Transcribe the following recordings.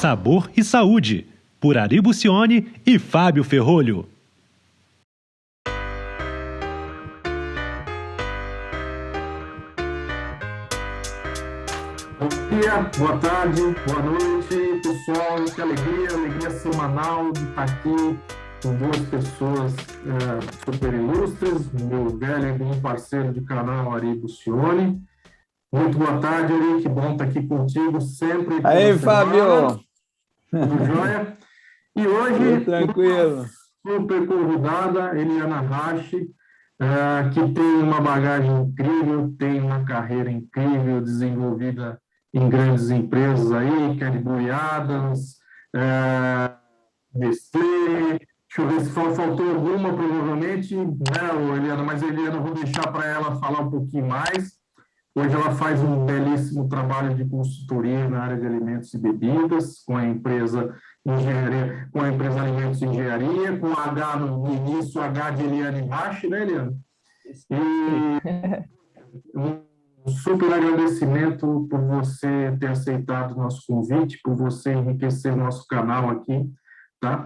sabor e saúde, por Ari Bucione e Fábio Ferrolho. Bom dia, boa tarde, boa noite, pessoal. Que alegria semanal de estar aqui com duas pessoas super ilustres, meu velho e bom parceiro de canal, Ari Bucione. Muito boa tarde, Ari, que bom estar aqui contigo sempre. Aí, Fábio! Tudo jóia? E hoje, tudo tranquilo. Super convidada, Eliana Rache, que tem uma bagagem incrível, tem uma carreira incrível, desenvolvida em grandes empresas aí, Cadbury Adams, Nestlé, deixa eu ver se faltou alguma, provavelmente, né, Eliana, mas Eliana, eu vou deixar para ela falar um pouquinho mais. Hoje ela faz um belíssimo trabalho de consultoria na área de alimentos e bebidas, com a empresa Engenharia, com a empresa Alimentos e Engenharia, com H no início, H de Eliane Rache, né, Eliana? E um super agradecimento por você ter aceitado o nosso convite, por você enriquecer o nosso canal aqui, tá?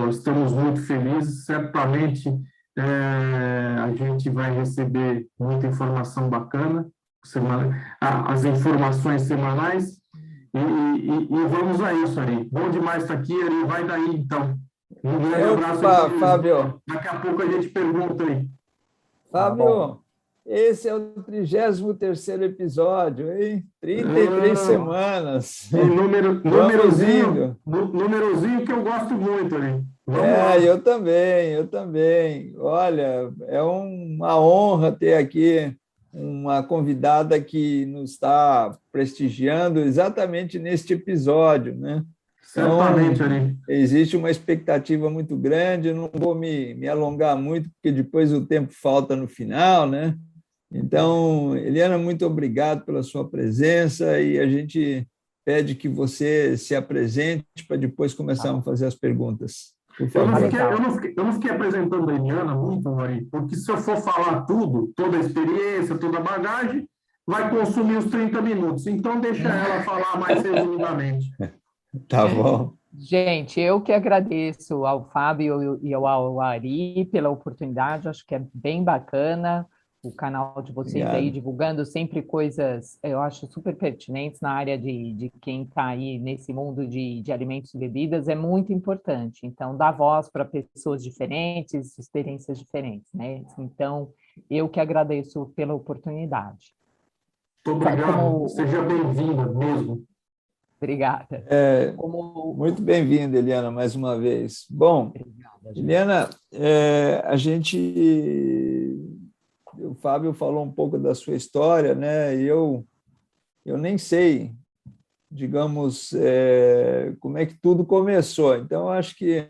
Estamos muito felizes, certamente a gente vai receber muita informação bacana, as informações semanais, e vamos a isso, Ari. Bom demais estar aqui, Ari, vai daí, então. Um grande abraço. Fábio. Daqui a pouco a gente pergunta aí. Fábio, esse é o 33º episódio, hein? 33 semanas. Númerozinho que eu gosto muito, Ari. Eu também. Olha, é uma honra ter aqui uma convidada que nos está prestigiando exatamente neste episódio, né? Certamente, Ari. Existe uma expectativa muito grande, eu não vou me alongar muito, porque depois o tempo falta no final, né? Então, Eliana, muito obrigado pela sua presença e a gente pede que você se apresente para depois começarmos a fazer as perguntas. Eu não fiquei apresentando a Eliana muito, Ari, porque se eu for falar tudo, toda a experiência, toda a bagagem, vai consumir os 30 minutos. Então, deixa ela falar mais resumidamente. Tá bom. Gente, eu que agradeço ao Fábio e ao Ari pela oportunidade, acho que é bem bacana o canal de vocês. Obrigado. Aí divulgando sempre coisas, eu acho super pertinentes na área de quem está aí nesse mundo de alimentos e bebidas, é muito importante. Então, dá voz para pessoas diferentes, experiências diferentes, né? Então, eu que agradeço pela oportunidade. Muito obrigado, seja bem-vinda mesmo. Obrigada. Muito bem-vinda, Eliana, mais uma vez. Bom, obrigada, Eliana, o Fábio falou um pouco da sua história, né? E eu nem sei, digamos, como é que tudo começou. Então, acho que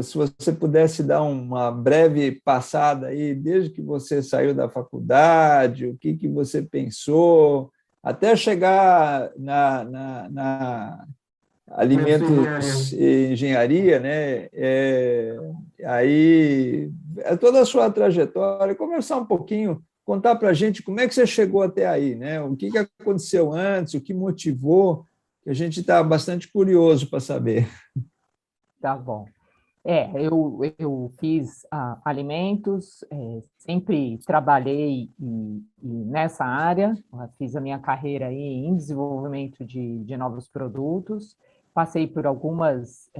se você pudesse dar uma breve passada aí, desde que você saiu da faculdade, o que você pensou, até chegar na Alimentos e Engenharia, né? Aí, toda a sua trajetória, conversar um pouquinho, contar para a gente como é que você chegou até aí, né? O que aconteceu antes, o que motivou, que a gente está bastante curioso para saber. Tá bom. Eu fiz alimentos, sempre trabalhei nessa área, fiz a minha carreira aí em desenvolvimento de novos produtos, passei por algumas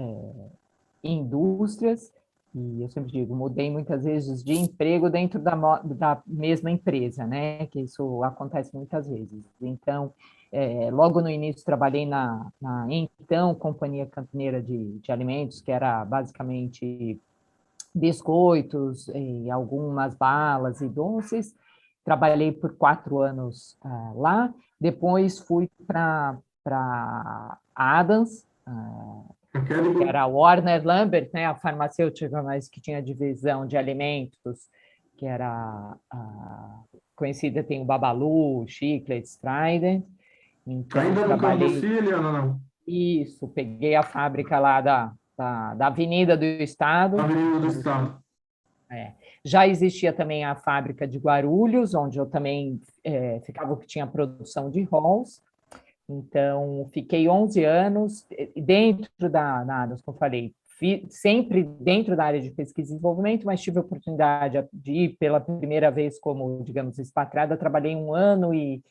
indústrias, e eu sempre digo, mudei muitas vezes de emprego dentro da mesma empresa, né? Que isso acontece muitas vezes. Então, logo no início trabalhei na então Companhia Campineira de Alimentos, que era basicamente biscoitos e algumas balas e doces. Trabalhei por 4 anos lá, depois fui para Adams, que era a Warner Lambert, né, a farmacêutica, mas que tinha divisão de alimentos, que era conhecida, tem o Babalu, Chiclets, Trident. Então, ainda no Campo Sílio, não? Isso, peguei a fábrica lá da Avenida do Estado. Avenida do Estado. Já existia também a fábrica de Guarulhos, onde eu também ficava, que tinha produção de rolls. Então, fiquei 11 anos dentro da área, como eu falei, sempre dentro da área de pesquisa e desenvolvimento, mas tive a oportunidade de ir pela primeira vez como, digamos, expatriada. Trabalhei um ano e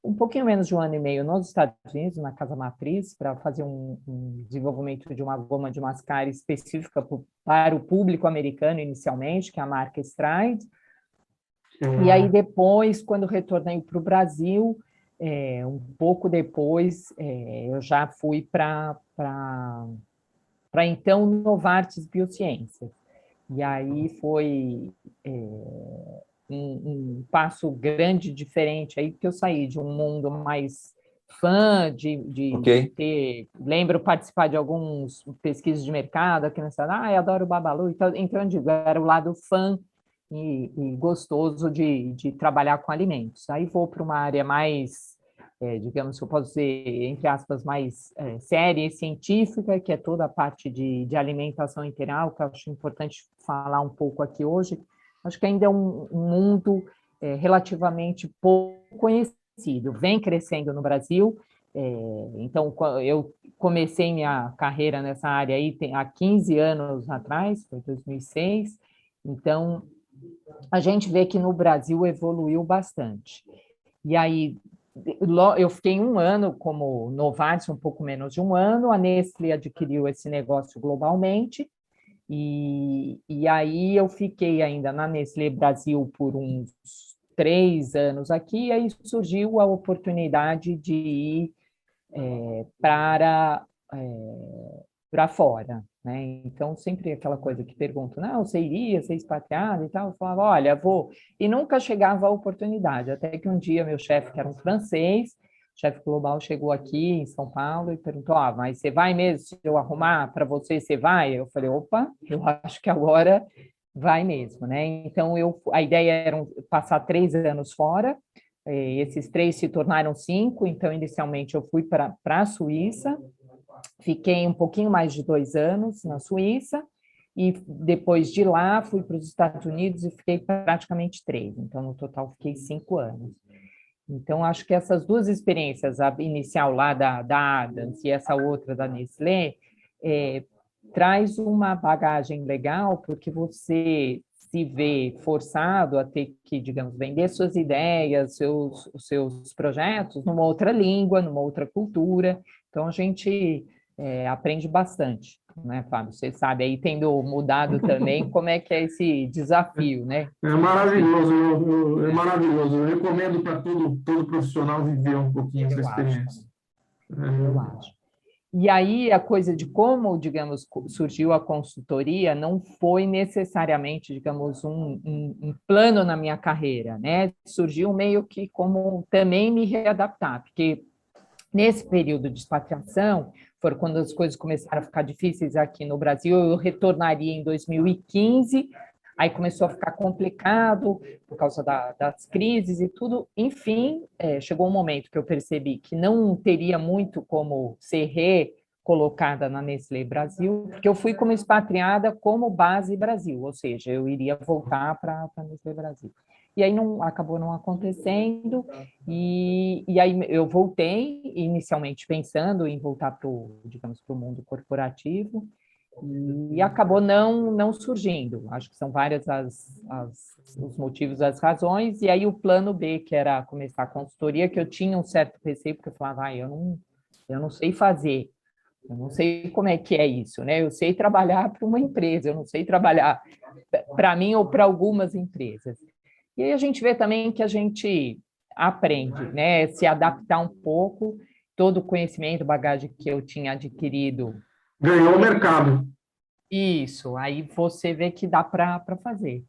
um pouquinho menos de um ano e meio nos Estados Unidos, na Casa Matriz, para fazer um desenvolvimento de uma goma de mascar específica para o público americano inicialmente, que é a marca Stride. E aí depois, quando retornei para o Brasil, um pouco depois, eu já fui para então Novartis Biociências. E aí foi um passo grande, diferente, aí que eu saí de um mundo mais fã, de ter... Lembro participar de alguns pesquisas de mercado aqui na cidade, eu adoro o Babalu, então eu digo, era o lado fã e gostoso de trabalhar com alimentos. Aí vou para uma área mais, digamos, se eu posso dizer, entre aspas, mais séria e científica, que é toda a parte de alimentação integral, que eu acho importante falar um pouco aqui hoje. Acho que ainda é um mundo relativamente pouco conhecido, vem crescendo no Brasil. Então, eu comecei minha carreira nessa área aí há 15 anos atrás, foi 2006. Então, a gente vê que no Brasil evoluiu bastante. E aí, eu fiquei um ano como Novartis, um pouco menos de um ano, a Nestlé adquiriu esse negócio globalmente, e aí eu fiquei ainda na Nestlé Brasil por uns 3 anos aqui, e aí surgiu a oportunidade de ir para fora, né? Então, sempre aquela coisa que perguntam, não, você iria ser expatriado e tal? Eu falava, olha, vou. E nunca chegava a oportunidade, até que um dia meu chefe, que era um francês, chefe global, chegou aqui em São Paulo e perguntou, mas você vai mesmo? Se eu arrumar para você, você vai? Eu falei, opa, eu acho que agora vai mesmo, né? Então, a ideia era passar 3 anos fora, esses 3 se tornaram 5, então, inicialmente, eu fui para a Suíça, fiquei um pouquinho mais de 2 anos na Suíça, e depois de lá fui para os Estados Unidos e fiquei praticamente 3, então, no total, fiquei 5 anos. Então, acho que essas 2 experiências, a inicial lá da Adams e essa outra da Nestlé, traz uma bagagem legal, porque você se vê forçado a ter que, digamos, vender suas ideias, seus projetos numa outra língua, numa outra cultura. Então, a gente aprende bastante, né, Fábio? Você sabe, aí tendo mudado também, como é que é esse desafio, né? É maravilhoso, é maravilhoso. Eu recomendo para todo profissional viver um pouquinho essa experiência. Eu acho. E aí, a coisa de como, digamos, surgiu a consultoria não foi necessariamente, digamos, um plano na minha carreira, né? Surgiu meio que como também me readaptar, porque nesse período de expatriação, foi quando as coisas começaram a ficar difíceis aqui no Brasil, eu retornaria em 2015, aí começou a ficar complicado por causa das crises e tudo. Enfim, chegou um momento que eu percebi que não teria muito como ser recolocada na Nestlé Brasil, porque eu fui como expatriada como base Brasil, ou seja, eu iria voltar para a Nestlé Brasil. E aí acabou não acontecendo, e aí eu voltei, inicialmente pensando em voltar para o mundo corporativo, e acabou não surgindo. Acho que são várias os motivos, as razões, e aí o plano B, que era começar a consultoria, que eu tinha um certo receio, porque eu falava, eu não sei fazer, eu não sei como é que é isso, né? Eu sei trabalhar para uma empresa, eu não sei trabalhar para mim ou para algumas empresas. E aí a gente vê também que a gente aprende, né? Se adaptar um pouco, todo o conhecimento, bagagem que eu tinha adquirido. Ganhou o mercado. Isso, aí você vê que dá para fazer.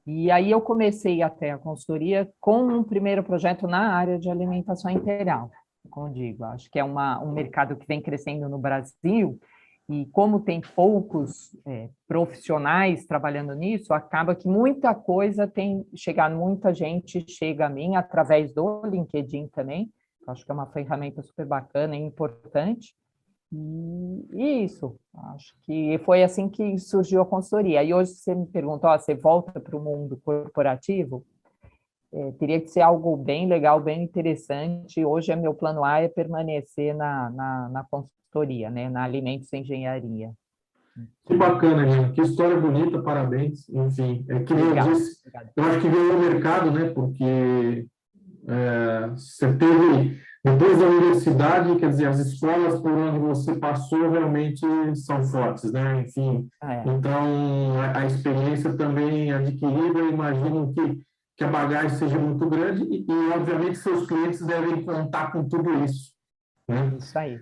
E aí eu comecei até a consultoria com um primeiro projeto na área de alimentação integral, como digo, acho que é um mercado que vem crescendo no Brasil, e como tem poucos profissionais trabalhando nisso, acaba que muita coisa tem chegado, muita gente chega a mim através do LinkedIn também, acho que é uma ferramenta super bacana e importante, e isso, acho que foi assim que surgiu a consultoria. E hoje você me perguntou, você volta para o mundo corporativo? teria que ser algo bem legal, bem interessante. Hoje, meu plano A é permanecer na consultoria, né, na Alimentos e Engenharia. Que bacana, Helena. Que história bonita, parabéns. Enfim, que nem eu Legal. disse, eu acho que ganhou o mercado, né? Porque você teve, depois da universidade, quer dizer, as escolas por onde você passou realmente são fortes, né? Enfim, então a experiência também adquirida, eu imagino que a bagagem seja muito grande obviamente, seus clientes devem contar com tudo isso, né? Isso aí.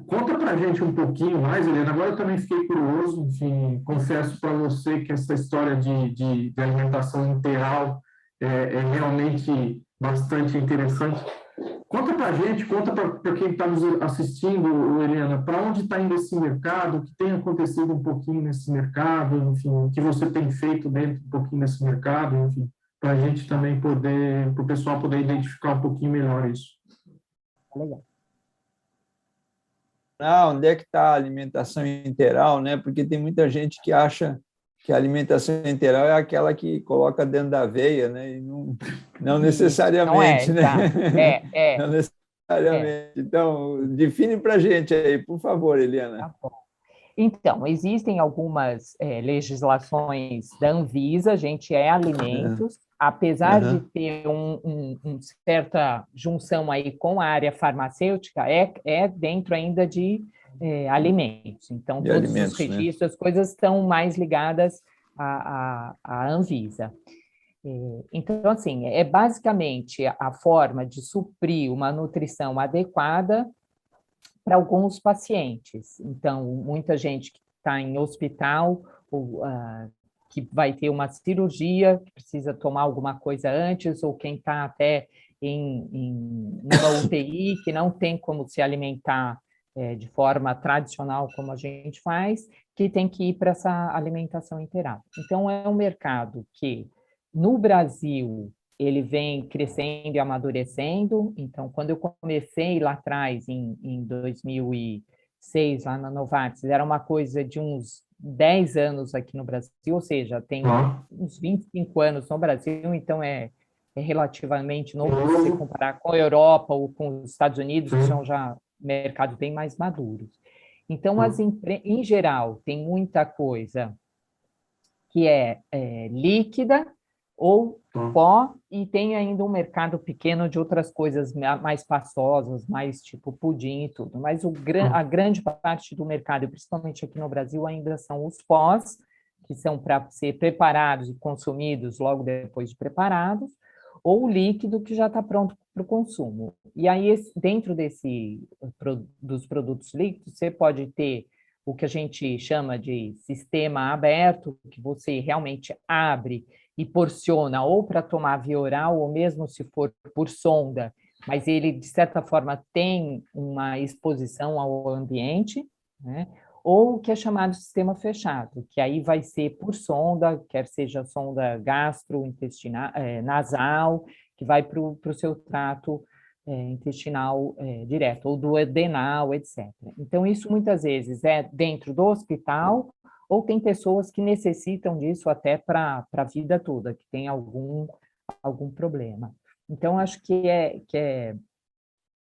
Conta para a gente um pouquinho mais, Helena. Agora eu também fiquei curioso, enfim, confesso para você que essa história de alimentação integral é realmente bastante interessante. Conta para a gente, conta para quem está nos assistindo, Helena, para onde está indo esse mercado, o que tem acontecido um pouquinho nesse mercado, enfim, o que você tem feito dentro um pouquinho desse mercado, enfim, para a gente também poder, para o pessoal poder identificar um pouquinho melhor isso. Legal. Onde é que está a alimentação integral, né? Porque tem muita gente que acha que a alimentação integral é aquela que coloca dentro da aveia, né? E não necessariamente, não é, né? tá? Não necessariamente. Então, define para a gente aí, por favor, Eliana. Tá bom. Então, existem algumas legislações da Anvisa, a gente alimentos, apesar de ter uma certa junção aí com a área farmacêutica, é dentro ainda de alimentos. Então, de todos alimentos, os registros, as coisas estão mais ligadas à Anvisa. Então, assim, é basicamente a forma de suprir uma nutrição adequada para alguns pacientes. Então, muita gente que está em hospital, ou que vai ter uma cirurgia, que precisa tomar alguma coisa antes, ou quem está até em uma UTI, que não tem como se alimentar de forma tradicional, como a gente faz, que tem que ir para essa alimentação integral. Então, é um mercado que, no Brasil, ele vem crescendo e amadurecendo. Então, quando eu comecei lá atrás, em 2006, lá na Novartis, era uma coisa de uns 10 anos aqui no Brasil, ou seja, tem uns 25 anos no Brasil, então é relativamente novo se você comparar com a Europa ou com os Estados Unidos, que são já mercados bem mais maduros. Então, em geral, tem muita coisa que é líquida, ou pó, e tem ainda um mercado pequeno de outras coisas mais pastosas, mais tipo pudim e tudo. Mas a grande parte do mercado, principalmente aqui no Brasil, ainda são os pós, que são para ser preparados e consumidos logo depois de preparados, ou o líquido que já está pronto para o consumo. E aí, dentro dos produtos líquidos, você pode ter o que a gente chama de sistema aberto, que você realmente abre e porciona ou para tomar via oral, ou mesmo se for por sonda, mas ele, de certa forma, tem uma exposição ao ambiente, né? Ou o que é chamado de sistema fechado, que aí vai ser por sonda, quer seja sonda gastrointestinal, nasal, que vai para o seu trato intestinal direto, ou do adenal, etc. Então, isso muitas vezes é dentro do hospital, ou tem pessoas que necessitam disso até para a vida toda, que tem algum problema. Então, acho que é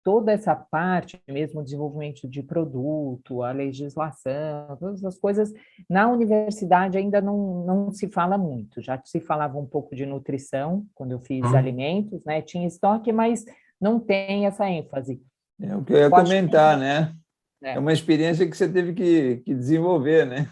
toda essa parte, mesmo o desenvolvimento de produto, a legislação, todas as coisas, na universidade ainda não se fala muito. Já se falava um pouco de nutrição, quando eu fiz alimentos, né? Tinha estoque, mas não tem essa ênfase. É o que eu ia comentar, né? É uma experiência que você teve que desenvolver, né?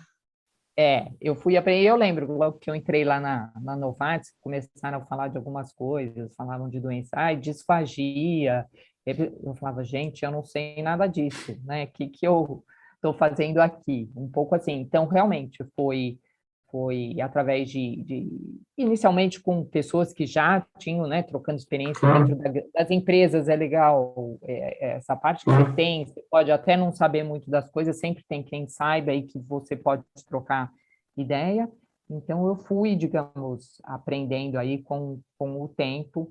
Eu fui aprender, eu lembro, logo que eu entrei lá na Novartis, começaram a falar de algumas coisas, falavam de doença, disfagia. Eu falava, gente, eu não sei nada disso, né? O que eu estou fazendo aqui? Um pouco assim. Então, realmente, foi através inicialmente com pessoas que já tinham, né, trocando experiência dentro das empresas. É legal essa parte que você tem, você pode até não saber muito das coisas, sempre tem quem saiba aí que você pode trocar ideia. Então, eu fui, digamos, aprendendo aí com o tempo,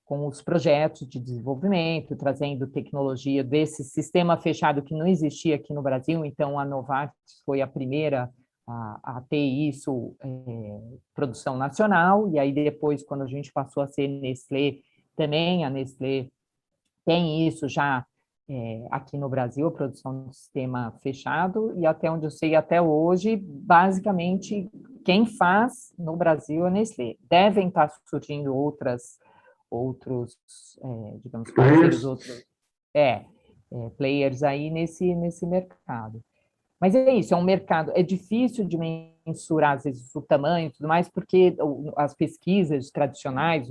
com os projetos de desenvolvimento, trazendo tecnologia desse sistema fechado que não existia aqui no Brasil. Então, a Novartis foi a primeira a ter isso, produção nacional, e aí depois, quando a gente passou a ser Nestlé, também a Nestlé tem isso já aqui no Brasil, a produção de sistema fechado, e até onde eu sei, até hoje, basicamente, quem faz no Brasil é a Nestlé. Devem estar surgindo outros, digamos, parceiros, outros players aí nesse mercado. Mas é isso, é um mercado, é difícil de mensurar, às vezes, o tamanho e tudo mais, porque as pesquisas tradicionais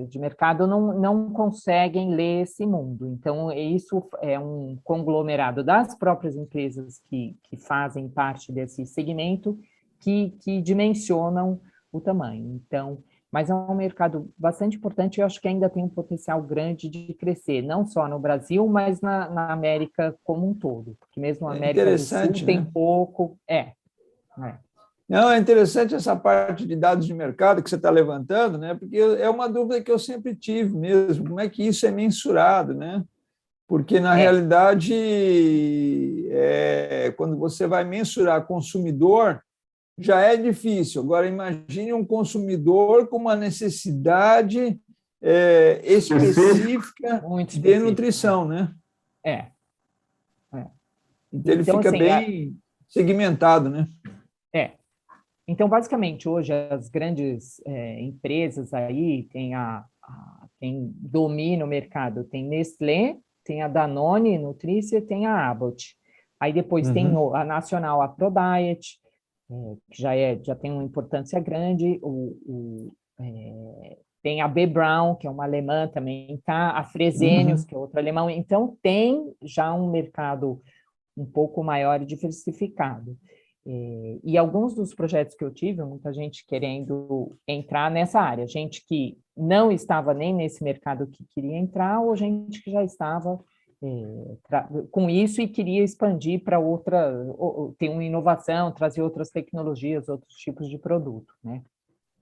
de mercado não conseguem ler esse mundo. Então, isso é um conglomerado das próprias empresas que fazem parte desse segmento que dimensionam o tamanho. Então, mas é um mercado bastante importante e eu acho que ainda tem um potencial grande de crescer, não só no Brasil, mas na América como um todo, porque mesmo a América do Sul tem pouco. Não, é interessante essa parte de dados de mercado que você está levantando, né? Porque é uma dúvida que eu sempre tive mesmo, como é que isso é mensurado, né? Porque, na realidade, quando você vai mensurar consumidor, já é difícil. Agora, imagine um consumidor com uma necessidade específica de nutrição, né? Então, ele fica assim, bem segmentado, né? Então, basicamente, hoje, as grandes empresas aí, quem domina o mercado, tem Nestlé, tem a Danone Nutrícia, tem a Abbott. Aí depois tem a nacional, a ProDiet, que já tem uma importância grande, tem a B. Braun, que é uma alemã também, tá? A Fresenius, que é outra alemã. Então, tem já um mercado um pouco maior e diversificado. E alguns dos projetos que eu tive, muita gente querendo entrar nessa área, gente que não estava nem nesse mercado que queria entrar, ou gente que já estava com isso e queria expandir para ter uma inovação, trazer outras tecnologias, outros tipos de produto, né?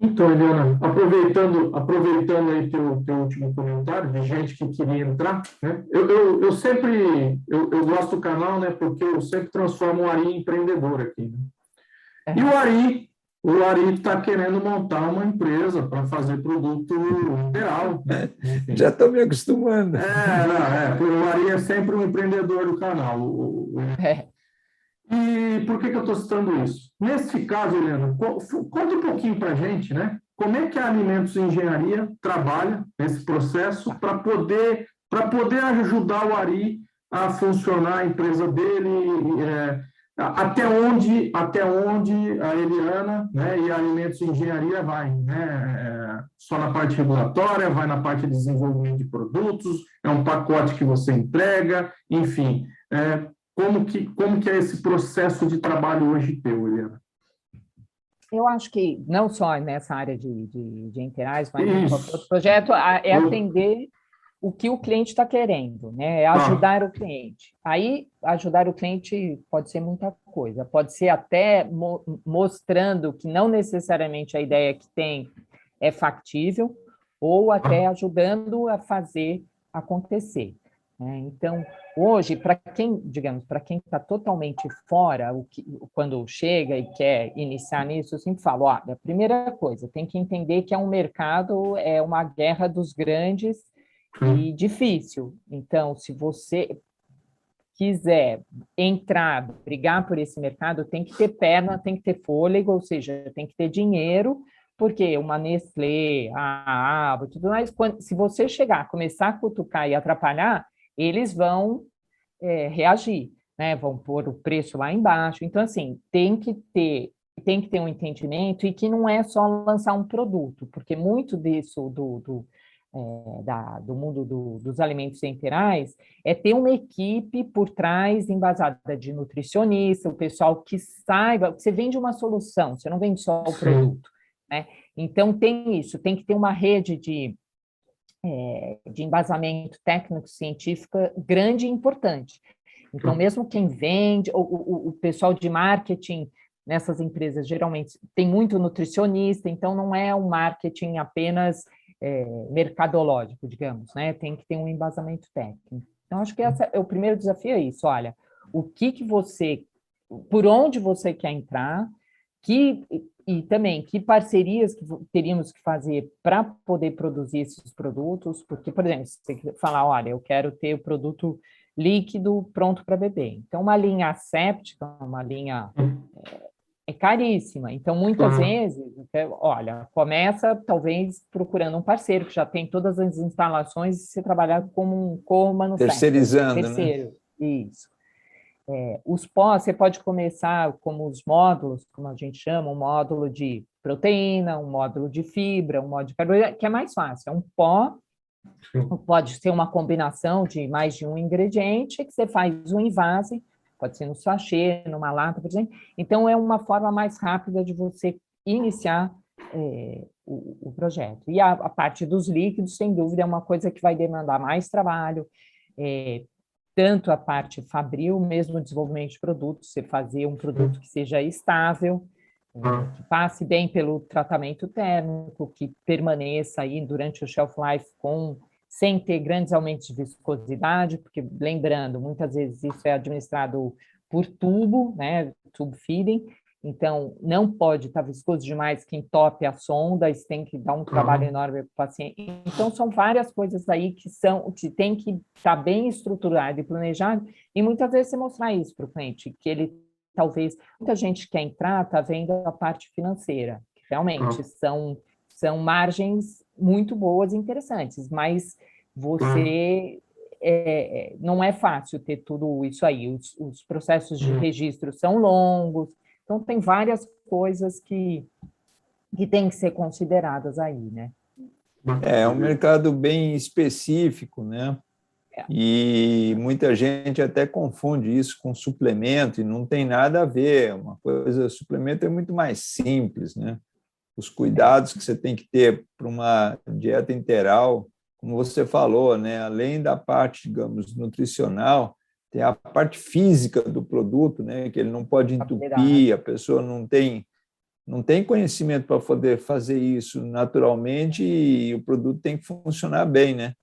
Então, Eliana, aproveitando aí teu último comentário de gente que queria entrar, né? Eu sempre gosto do canal, né? Porque eu sempre transformo o Ari em empreendedor aqui, né? E o Ari está querendo montar uma empresa para fazer produto geral, né? Enfim. Já estou me acostumando. O Ari é sempre um empreendedor do canal. E por que eu estou citando isso? Nesse caso, Helena, conta um pouquinho para a gente, né? Como é que a Alimentos Engenharia trabalha nesse processo para poder ajudar o Ari a funcionar a empresa dele, até onde a Eliana, né, e a Alimentos Engenharia vai, né? Só na parte regulatória, vai na parte de desenvolvimento de produtos, é um pacote que você entrega, enfim. Como que é esse processo de trabalho hoje teu, Eliana? Eu acho que não só nessa área de Enterprise, mas em qualquer outro projeto, é atender o que o cliente está querendo, né? É ajudar o cliente. Aí, ajudar o cliente pode ser muita coisa, pode ser até mostrando que não necessariamente a ideia que tem é factível, ou até ajudando a fazer acontecer. Então, hoje, para quem está totalmente fora, quando chega e quer iniciar nisso, eu sempre falo, a primeira coisa, tem que entender que é um mercado, é uma guerra dos grandes e difícil. Então, se você quiser entrar, brigar por esse mercado, tem que ter perna, tem que ter fôlego, ou seja, tem que ter dinheiro, porque uma Nestlé, a Abbott, tudo mais, se você chegar, começar a cutucar e atrapalhar, eles vão reagir, né? Vão pôr o preço lá embaixo. Então, assim, tem que ter um entendimento e que não é só lançar um produto, porque muito disso do mundo dos alimentos integrais é ter uma equipe por trás embasada de nutricionista, o pessoal que saiba, você vende uma solução, você não vende só o produto, né? Então, tem isso, tem que ter uma rede de embasamento técnico-científico grande e importante. Então, mesmo quem vende, o pessoal de marketing nessas empresas, geralmente, tem muito nutricionista, então não é um marketing apenas mercadológico, digamos, né? Tem que ter um embasamento técnico. Então, acho que o primeiro desafio é isso, olha, o que você por onde você quer entrar, e também que parcerias que teríamos que fazer para poder produzir esses produtos, porque, por exemplo, você tem que falar, olha, eu quero ter o produto líquido pronto para beber. Então, uma linha asséptica, uma linha é caríssima. Então, muitas vezes, olha, começa talvez procurando um parceiro que já tem todas as instalações e você trabalhar como um co-manufacturer. Terceirizando, Terceiro, né? Isso. Os pós, você pode começar como os módulos, como a gente chama, um módulo de proteína, um módulo de fibra, um módulo de carboidrato, que é mais fácil. É um pó, pode ser uma combinação de mais de um ingrediente, que você faz um envase, pode ser no sachê, numa lata, por exemplo. Então, é uma forma mais rápida de você iniciar o projeto. E a parte dos líquidos, sem dúvida, é uma coisa que vai demandar mais trabalho, tanto a parte fabril, mesmo o desenvolvimento de produtos, você fazer um produto que seja estável, que passe bem pelo tratamento térmico, que permaneça aí durante o shelf life sem ter grandes aumentos de viscosidade, porque, lembrando, muitas vezes isso é administrado por tubo, né, tube feeding, então não pode estar viscoso demais que entope a sonda, isso tem que dar um trabalho enorme para o paciente. Então, são várias coisas aí que tem que estar bem estruturado e planejado, e muitas vezes você mostrar isso para o cliente, que ele talvez, muita gente quer entrar, está vendo a parte financeira, que realmente são margens muito boas e interessantes, mas você não é fácil ter tudo isso aí, os processos de registro são longos, então tem várias coisas que têm que ser consideradas aí, né? É um mercado bem específico, né? E muita gente até confunde isso com suplemento, e não tem nada a ver. Uma coisa, suplemento é muito mais simples, né? Os cuidados que você tem que ter para uma dieta integral, como você falou, né? Além da parte, digamos, nutricional, tem a parte física do produto, né? Que ele não pode entupir, a pessoa não tem conhecimento para poder fazer isso naturalmente, e o produto tem que funcionar bem, né?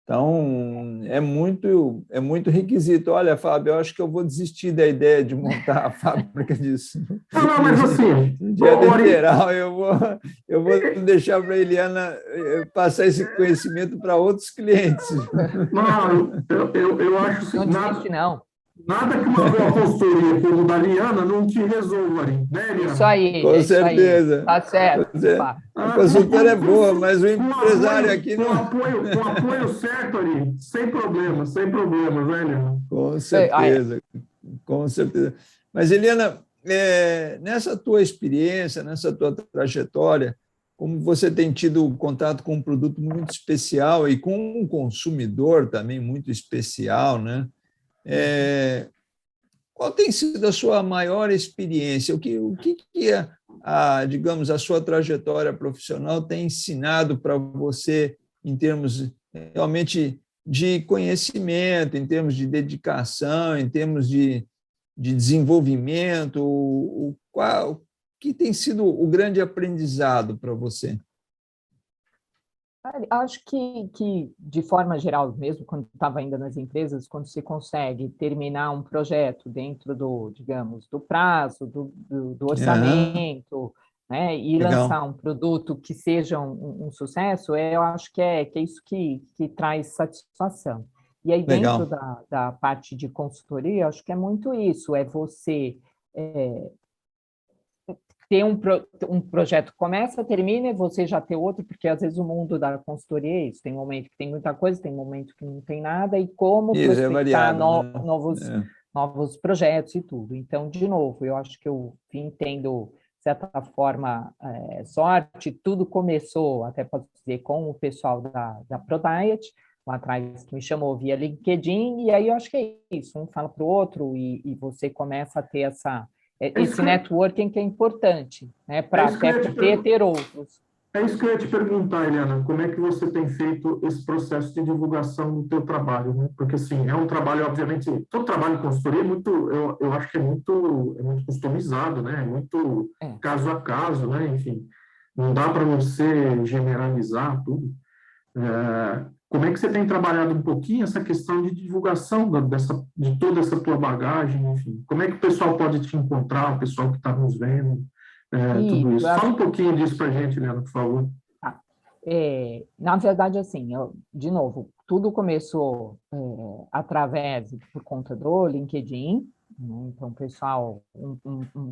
Então, é muito requisito. Olha, Fábio, eu acho que eu vou desistir da ideia de montar a fábrica disso. Não, mas assim... Dieta integral, eu vou deixar para a Eliana passar esse conhecimento para outros clientes. Não, eu acho assim, Não desiste, não. Nada que uma boa consultoria como da Liana não te resolva, né, Liana? Isso aí, com certeza. Aí. Tá certo. A consultora é boa, mas o empresário aqui não... Com o apoio certo ali, sem problemas, né, Liana? Com certeza. Mas, Eliana, nessa tua experiência, nessa tua trajetória, como você tem tido contato com um produto muito especial e com um consumidor também muito especial, né? Qual tem sido a sua maior experiência? O que digamos, a sua trajetória profissional tem ensinado para você em termos realmente de conhecimento, em termos de dedicação, em termos de desenvolvimento? O que tem sido o grande aprendizado para você? Acho que, de forma geral, mesmo quando estava ainda nas empresas, quando se consegue terminar um projeto dentro digamos, do prazo, do orçamento, né, e Legal. lançar um produto que seja um sucesso, eu acho que é isso que traz satisfação. E aí, dentro da parte de consultoria, acho que é muito isso, é você... ter um projeto começa, termina, e você já ter outro, porque às vezes o mundo da consultoria é isso, tem momento que tem muita coisa, tem momento que não tem nada, e como prospectar novos projetos e tudo. Então, de novo, eu acho que eu vim tendo, de certa forma, sorte, tudo começou, até posso dizer, com o pessoal da ProDiet, lá atrás, que me chamou via LinkedIn, e aí eu acho que é isso, um fala para o outro, e você começa a ter esse networking que é importante, né, para até poder ter outros. É isso que eu ia te perguntar, Eliana, como é que você tem feito esse processo de divulgação do teu trabalho, né? Porque, assim, é um trabalho, obviamente, todo trabalho de consultoria é muito, eu acho que é muito customizado, né? É muito caso a caso, né? Enfim, não dá para você generalizar tudo. como é que você tem trabalhado um pouquinho essa questão de divulgação de toda essa tua bagagem, enfim? Como é que o pessoal pode te encontrar, o pessoal que está nos vendo, tudo Isso, isso? Fala um pouquinho disso para a gente, Leandro, por favor. na verdade, assim, de novo, tudo começou através, por conta do LinkedIn, né? Então, o pessoal,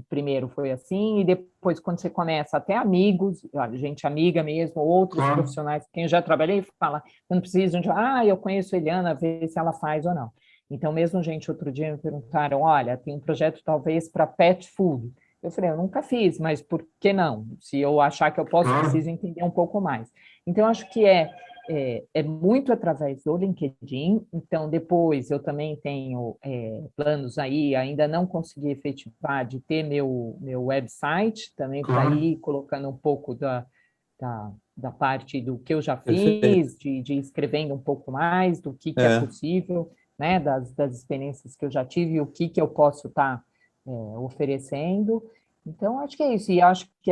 primeiro foi assim, e depois, quando você começa, até amigos, gente amiga mesmo, outros Claro. profissionais com quem eu já trabalhei, fala, quando precisam de, eu conheço a Eliana, ver se ela faz ou não. Então, mesmo gente, outro dia me perguntaram, olha, tem um projeto talvez para pet food. Eu falei, eu nunca fiz, mas por que não? Se eu achar que eu posso, Claro. preciso entender um pouco mais. Então, acho que é muito através do LinkedIn. Então, depois eu também tenho planos aí, ainda não consegui efetivar, de ter meu website também, para Claro. ir colocando um pouco da parte do que eu já Perfeito. fiz, de escrevendo um pouco mais do que é possível, né, das experiências que eu já tive e o que eu posso estar oferecendo. Então, acho que é isso. E acho que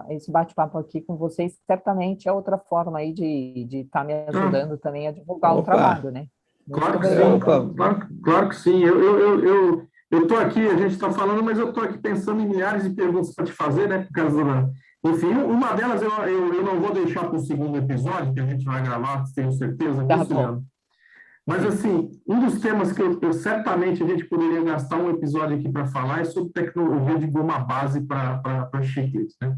esse bate-papo aqui com vocês certamente é outra forma aí de estar me ajudando também a divulgar o Opa. trabalho, né? Muito Claro que sim, obrigada. claro que sim. Eu estou aqui, a gente está falando, mas eu estou aqui pensando em milhares de perguntas para te fazer, né? Por causa enfim, uma delas eu não vou deixar para o segundo episódio, que a gente vai gravar, tenho certeza Tá disso, bom. Leandro. Mas, assim, um dos temas que certamente a gente poderia gastar um episódio aqui para falar é sobre tecnologia de goma base para chicletes, né?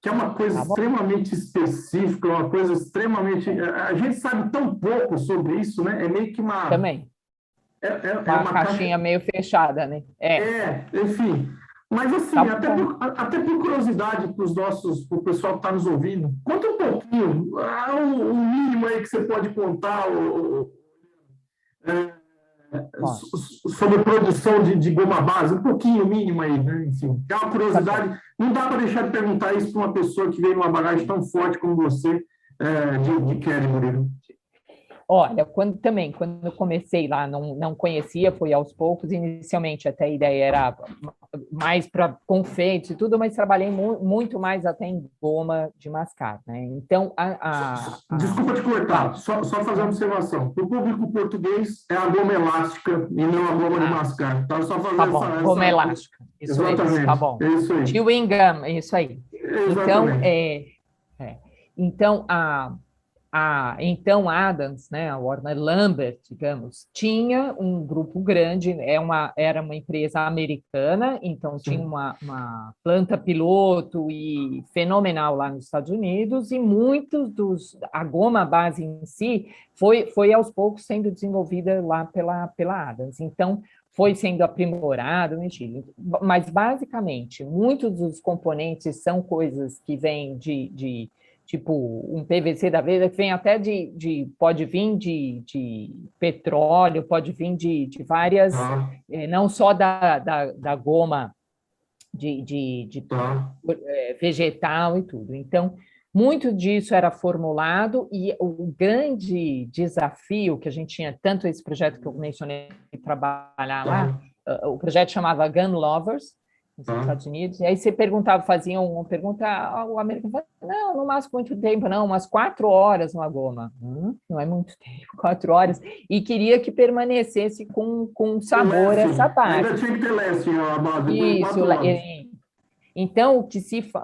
Que é uma coisa Tá bom. extremamente específica, uma coisa extremamente... A gente sabe tão pouco sobre isso, né? É meio que uma... Também. É Uma uma caixinha caixa... meio fechada, né? Enfim. Mas, assim, Tá bom. até por curiosidade para o pessoal que está nos ouvindo, conta um pouquinho, o mínimo aí que você pode contar, sobre produção de goma base, um pouquinho mínimo aí, né? Enfim, é uma curiosidade. Não dá para deixar de perguntar isso para uma pessoa que veio numa bagagem tão forte como você, de Kelly Murilo. Olha, quando eu comecei lá, não conhecia, foi aos poucos. Inicialmente, até a ideia era mais para confeitos e tudo, mas trabalhei muito mais até em goma de mascar, né? Então, Desculpa te cortar, só fazer uma observação. Para o público português, é a goma elástica e não a goma de mascar. Tá? Só fazer goma elástica. Isso Exatamente. Isso, tá bom. É isso aí. Chewing gum, é isso aí. Exatamente. Então, então, Adams, né, a Warner Lambert, digamos, tinha um grupo grande, era uma empresa americana, então tinha uma planta piloto e fenomenal lá nos Estados Unidos, e a goma base em si foi aos poucos sendo desenvolvida lá pela Adams. Então, foi sendo aprimorado no Chile. Mas, basicamente, muitos dos componentes são coisas que vêm tipo um PVC da vida, que vem até pode vir de petróleo, pode vir de várias, não só da goma vegetal e tudo. Então, muito disso era formulado, e o grande desafio que a gente tinha, tanto esse projeto que eu mencionei, trabalhar lá, o projeto chamava Gun Lovers, nos Estados Unidos, e aí você faziam uma pergunta, o americano falava, não máximo muito tempo, não, umas 4 horas uma goma. Não é muito tempo, 4 horas, e queria que permanecesse com sabor essa parte. Ainda tinha que ter leste, a base, isso, então,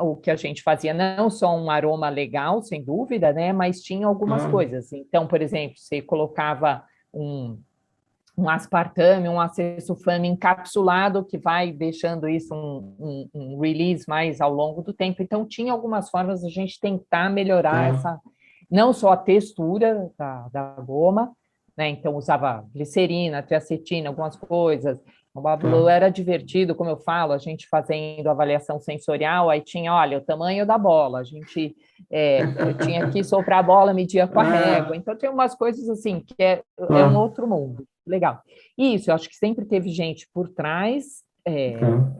o que a gente fazia, não só um aroma legal, sem dúvida, né, mas tinha algumas coisas. Então, por exemplo, você colocava um aspartame, um acessulfame encapsulado, que vai deixando isso um release mais ao longo do tempo. Então, tinha algumas formas de a gente tentar melhorar não só a textura da goma, né? Então, usava glicerina, triacetina, algumas coisas. O Bablu era divertido, como eu falo, a gente fazendo avaliação sensorial, aí tinha, olha, o tamanho da bola, a gente tinha que soprar a bola, media com a régua. Então, tem umas coisas assim, que é um outro mundo. Legal. Isso, eu acho que sempre teve gente por trás,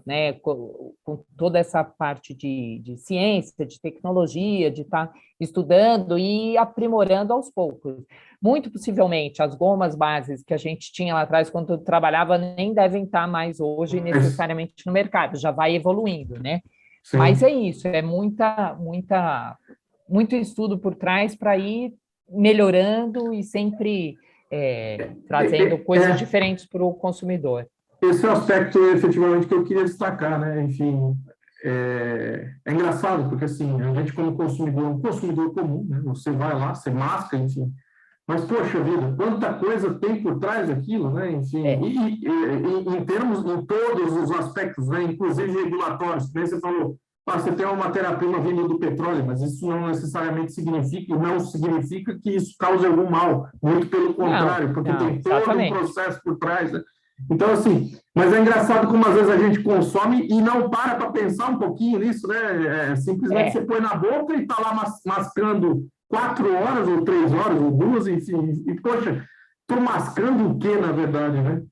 né, com toda essa parte de ciência, de tecnologia, de estar estudando e aprimorando aos poucos. Muito possivelmente, as gomas bases que a gente tinha lá atrás, quando eu trabalhava, nem devem estar mais hoje necessariamente no mercado, já vai evoluindo, né? Sim. Mas é isso, é muito estudo por trás para ir melhorando e sempre trazendo coisas diferentes para o consumidor. Esse é o aspecto, efetivamente, que eu queria destacar, né? Enfim, é engraçado, porque, assim, a gente, como consumidor, um consumidor comum, né? Você vai lá, você masca, enfim, mas, poxa vida, quanta coisa tem por trás daquilo, né? Enfim, em termos, em todos os aspectos, né? Inclusive regulatórios, como você falou, você tem uma matéria-prima vinda do petróleo, mas isso não necessariamente significa que isso cause algum mal, muito pelo contrário, porque tem todo um processo por trás, né? Então, assim, mas é engraçado como às vezes a gente consome e não para pensar um pouquinho nisso, né? Simplesmente você põe na boca e está lá mascando 4 horas, ou 3 horas, ou 2, enfim. E, poxa, estou mascando o quê, na verdade, né?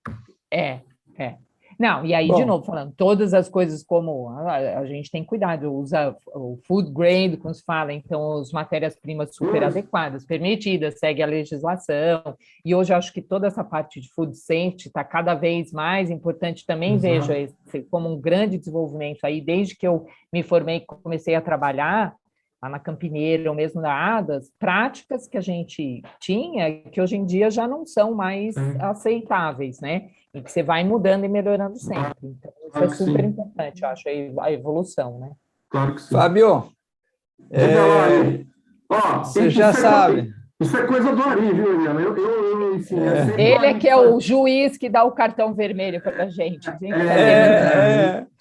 Não, e aí, de novo, falando, todas as coisas como a gente tem cuidado, usa o food grade, como se fala, então, as matérias-primas super adequadas, permitidas, segue a legislação, e hoje eu acho que toda essa parte de food safety está cada vez mais importante, também vejo esse como um grande desenvolvimento aí, desde que eu me formei e comecei a trabalhar, lá na Campineira, ou mesmo na ADAS, práticas que a gente tinha, que hoje em dia já não são mais aceitáveis, né? E que você vai mudando e melhorando sempre. Então, isso é super importante, eu acho, a evolução, né? Claro que sim. Fábio, você já sabe. Isso é coisa do Ari, viu, Eliana? Enfim, ele que é o juiz que dá o cartão vermelho para a gente.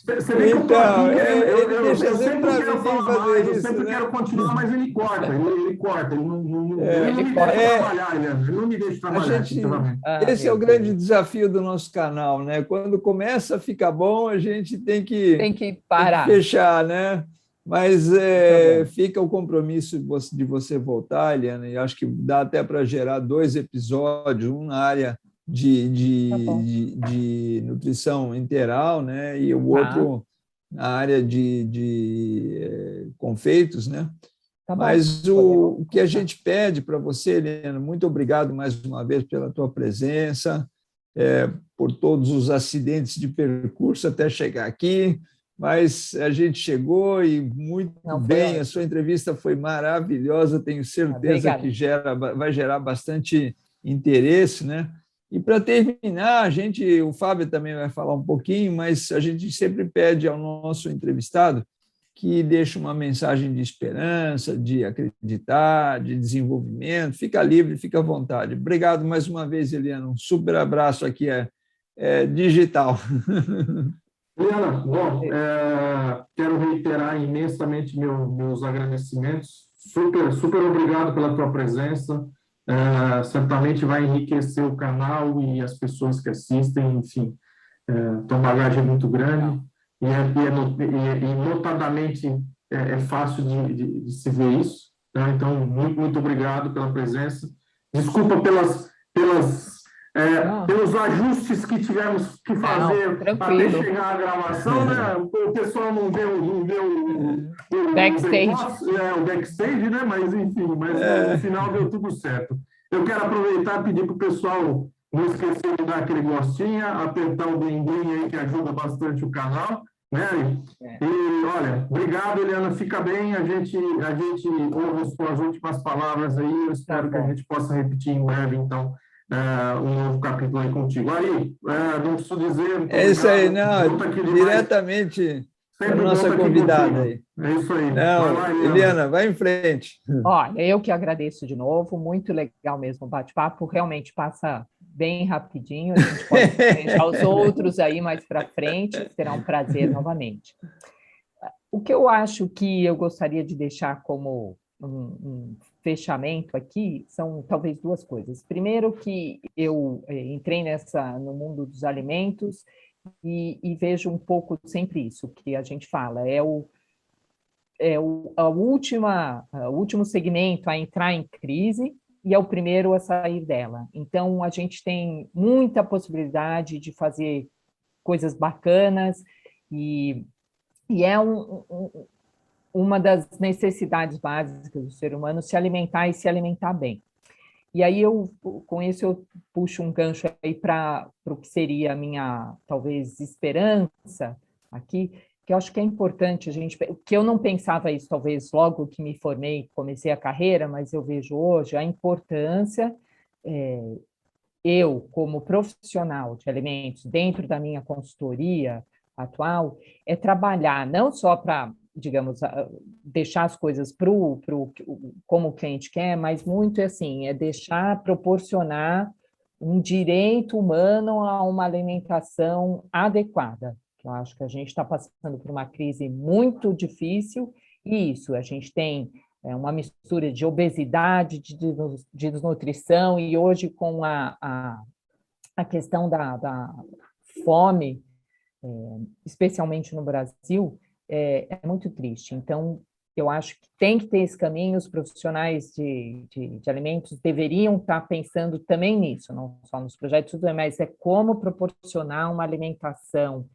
Você vê que eu tô aqui, ele deixa sempre para quero falar fazer mais, isso, eu sempre quero continuar, mas ele corta, ele não me deixa trabalhar, Eliana, ele não me deixa trabalhar. Esse é o grande desafio do nosso canal, né? Quando começa a ficar bom, a gente tem que parar. Tem que fechar, né? Mas fica o compromisso de você voltar, Eliana, e acho que dá até para gerar 2 episódios, um na área de nutrição integral, né? E o outro na área de confeitos, né? Mas o que a gente pede para você, Eliana, muito obrigado mais uma vez pela tua presença, por todos os acidentes de percurso até chegar aqui, mas a gente chegou e muito bem, a sua entrevista foi maravilhosa, tenho certeza que vai gerar bastante interesse, né? E para terminar, o Fábio também vai falar um pouquinho, mas a gente sempre pede ao nosso entrevistado que deixe uma mensagem de esperança, de acreditar, de desenvolvimento. Fica livre, fica à vontade. Obrigado mais uma vez, Eliana. Um super abraço aqui, digital. Eliana, bom, quero reiterar imensamente meus agradecimentos. Super obrigado pela tua presença. Certamente vai enriquecer o canal e as pessoas que assistem, enfim. Tua bagagem é muito grande e notadamente é fácil de se ver isso. Tá? Então, muito obrigado pela presença. Desculpa pelos ajustes que tivemos que fazer até chegar à gravação, né? O pessoal não vê o backstage. O backstage, né? Mas, enfim, no final deu tudo certo. Eu quero aproveitar e pedir para o pessoal não esquecer de dar aquele gostinho, apertar o blim-blim aí, que ajuda bastante o canal, né? E, olha, obrigado, Eliana, fica bem, a gente ouve as suas últimas palavras aí, eu espero que a gente possa repetir em breve, então, um novo capítulo aí contigo. Aí, não preciso dizer... É isso aí, não, diretamente para a nossa convidada aí. É isso aí. Não, vai lá, Eliana, vai em frente. Olha, eu que agradeço de novo, muito legal mesmo o bate-papo, realmente passa bem rapidinho, a gente pode deixar os outros aí mais para frente, será um prazer novamente. O que eu acho que eu gostaria de deixar como um fechamento aqui são talvez 2 coisas. Primeiro, que eu entrei no mundo dos alimentos e vejo um pouco sempre isso que a gente fala, o último segmento a entrar em crise e é o primeiro a sair dela. Então, a gente tem muita possibilidade de fazer coisas bacanas e é uma das necessidades básicas do ser humano se alimentar e se alimentar bem. E aí, com isso, eu puxo um gancho aí para o que seria a minha, talvez, esperança aqui, que eu acho que é importante a gente, que eu não pensava isso talvez logo que me formei, comecei a carreira, mas eu vejo hoje a importância, eu como profissional de alimentos dentro da minha consultoria atual, é trabalhar não só para, digamos, deixar as coisas como o cliente quer, mas muito assim, é deixar, proporcionar um direito humano a uma alimentação adequada. Eu acho que a gente está passando por uma crise muito difícil, e isso, a gente tem uma mistura de obesidade, de desnutrição, e hoje com a questão da fome, especialmente no Brasil, é muito triste. Então, eu acho que tem que ter esse caminho, os profissionais de alimentos deveriam estar pensando também nisso, não só nos projetos, mas é como proporcionar uma alimentação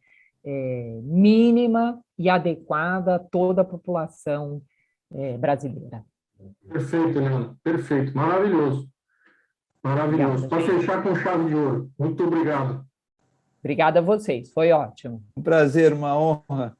mínima e adequada a toda a população brasileira. Perfeito, Helena. Perfeito. Maravilhoso. Maravilhoso. Para fechar com chave de ouro. Muito obrigado. Obrigada a vocês, foi ótimo. Um prazer, uma honra.